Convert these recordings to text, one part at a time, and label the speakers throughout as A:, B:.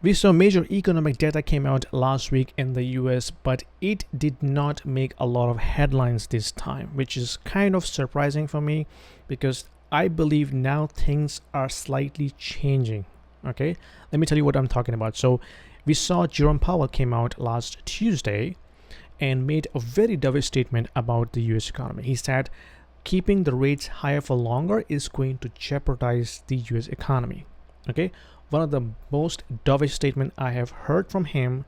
A: We saw major economic data came out last week in the US, but it did not make a lot of headlines this time, which is kind of surprising for me because I believe now things are slightly changing. Okay, let me tell you what I'm talking about. So we saw Jerome Powell came out last Tuesday and made a very dovish statement about the US economy. He said keeping the rates higher for longer is going to jeopardize the US economy. Okay, one of the most dovish statements I have heard from him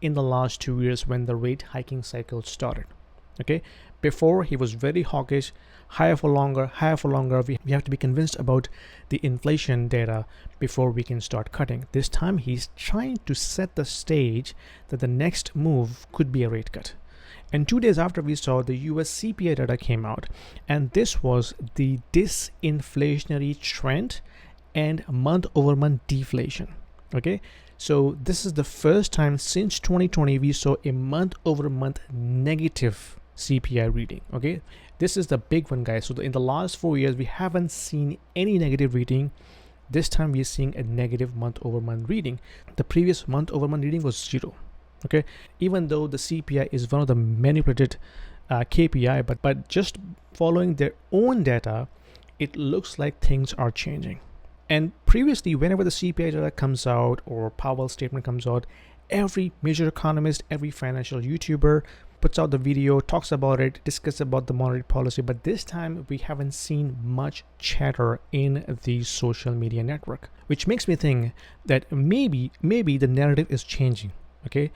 A: in the last 2 years when the rate hiking cycle started. Okay, before he was very hawkish, higher for longer, higher for longer. We have to be convinced about the inflation data before we can start cutting. This time he's trying to set the stage that the next move could be a rate cut. And 2 days after, we saw the US CPI data came out, and this was the disinflationary trend and month-over-month deflation. Okay, so this is the first time since 2020 we saw a month-over-month negative CPI reading. Okay, this is the big one, guys. So in the last 4 years we haven't seen any negative reading. This time we're seeing a negative month-over-month reading. The previous month-over-month reading was 0. Okay, even though the CPI is one of the manipulated KPI, but just following their own data, it looks like things are changing. And previously, whenever the CPI data comes out or Powell's statement comes out, every major economist, every financial YouTuber puts out the video, talks about it, discusses about the monetary policy. But this time, we haven't seen much chatter in the social media network, which makes me think that maybe the narrative is changing. Okay,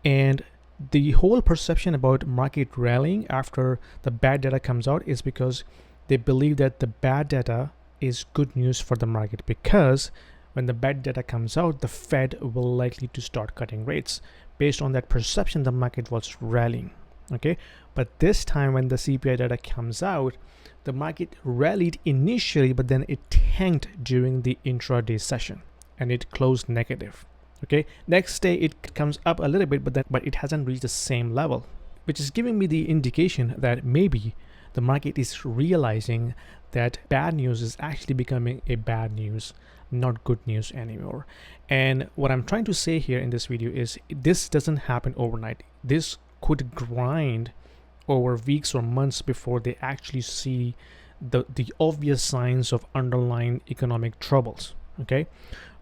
A: and the whole perception about market rallying after the bad data comes out is because they believe that the bad data is good news for the market, because when the bad data comes out, the Fed will likely to start cutting rates. Based on that perception, the market was rallying. Okay, but this time when the CPI data comes out, the market rallied initially, but then it tanked during the intraday session and it closed negative. Okay, next day it comes up a little bit, but it hasn't reached the same level, which is giving me the indication that maybe the market is realizing that bad news is actually becoming a bad news, not good news anymore. And what I'm trying to say here in this video is this doesn't happen overnight. This could grind over weeks or months before they actually see the obvious signs of underlying economic troubles. Okay,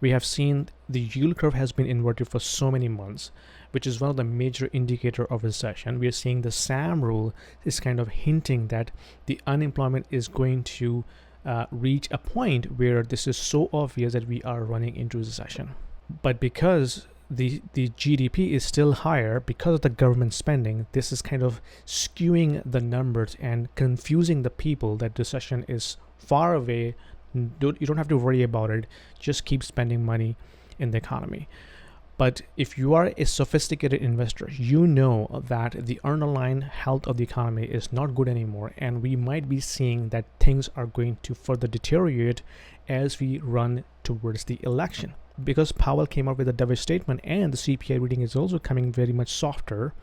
A: we have seen the yield curve has been inverted for so many months, which is one of the major indicator of recession. We are seeing the SAM rule is kind of hinting that the unemployment is going to reach a point where this is so obvious that we are running into recession. But because the GDP is still higher because of the government spending, this is kind of skewing the numbers and confusing the people that recession is far away. You don't have to worry about it. Just keep spending money in the economy. But if you are a sophisticated investor, you know that the underlying health of the economy is not good anymore, and we might be seeing that things are going to further deteriorate as we run towards the election. Because Powell came up with a dovish statement and the CPI reading is also coming very much softer,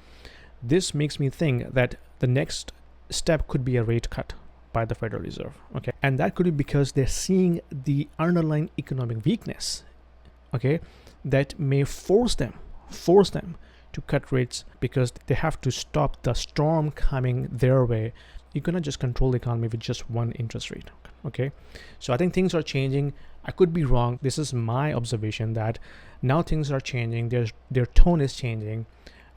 A: this makes me think that the next step could be a rate cut by the Federal Reserve. Okay, and that could be because they're seeing the underlying economic weakness, okay, that may force them to cut rates because they have to stop the storm coming their way. You cannot just control the economy with just one interest rate. Okay, so I think things are changing. I could be wrong. This is my observation that now things are changing. Their tone is changing.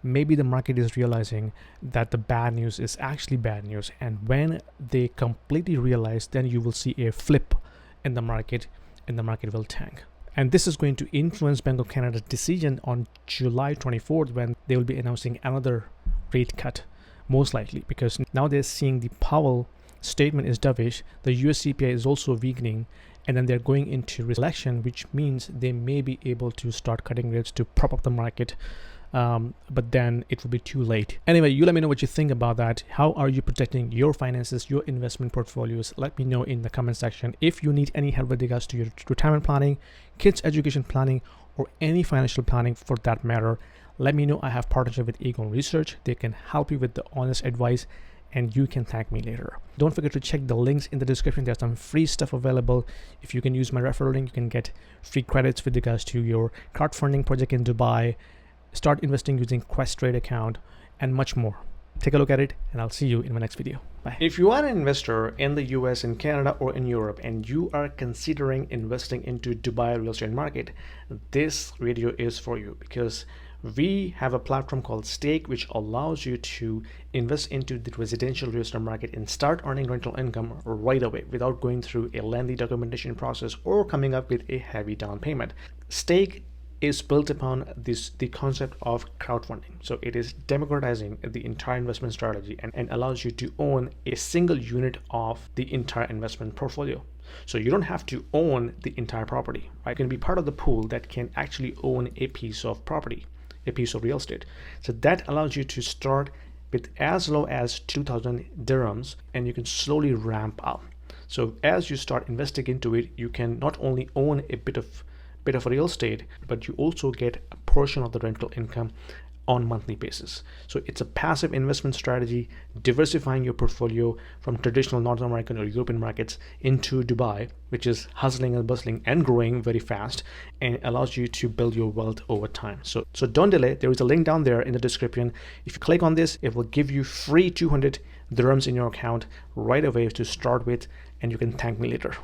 A: Maybe the market is realizing that the bad news is actually bad news, and when they completely realize, then you will see a flip in the market and the market will tank. And this is going to influence Bank of Canada's decision on July 24th when they will be announcing another rate cut, most likely, because now they're seeing the Powell statement is dovish, the US CPI is also weakening, and then they're going into election, which means they may be able to start cutting rates to prop up the market. But then it will be too late. Anyway, you let me know what you think about that. How are you protecting your finances, your investment portfolios? Let me know in the comment section. If you need any help with regards to your retirement planning, kids education planning, or any financial planning for that matter, let me know. I have partnership with Aegon Research. They can help you with the honest advice and you can thank me later. Don't forget to check the links in the description. There's some free stuff available. If you can use my referral link, you can get free credits with regards to your crowdfunding project in Dubai, start investing using Questrade account, and much more. Take a look at it, and I'll see you in my next video. Bye. If you are an investor in the US, in Canada, or in Europe, and you are considering investing into Dubai real estate market, this video is for you, because we have a platform called Stake, which allows you to invest into the residential real estate market and start earning rental income right away without going through a lengthy documentation process or coming up with a heavy down payment. Stake is built upon the concept of crowdfunding. So it is democratizing the entire investment strategy and allows you to own a single unit of the entire investment portfolio. So you don't have to own the entire property, right? You can be part of the pool that can actually own a piece of property, a piece of real estate. So that allows you to start with as low as 2,000 dirhams, and you can slowly ramp up. So as you start investing into it, you can not only own a bit of real estate, but you also get a portion of the rental income on monthly basis. So it's a passive investment strategy, diversifying your portfolio from traditional North American or European markets into Dubai, which is hustling and bustling and growing very fast, and allows you to build your wealth over time. So don't delay. There is a link down there in the description. If you click on this, it will give you free 200 dirhams in your account right away to start with, and you can thank me later.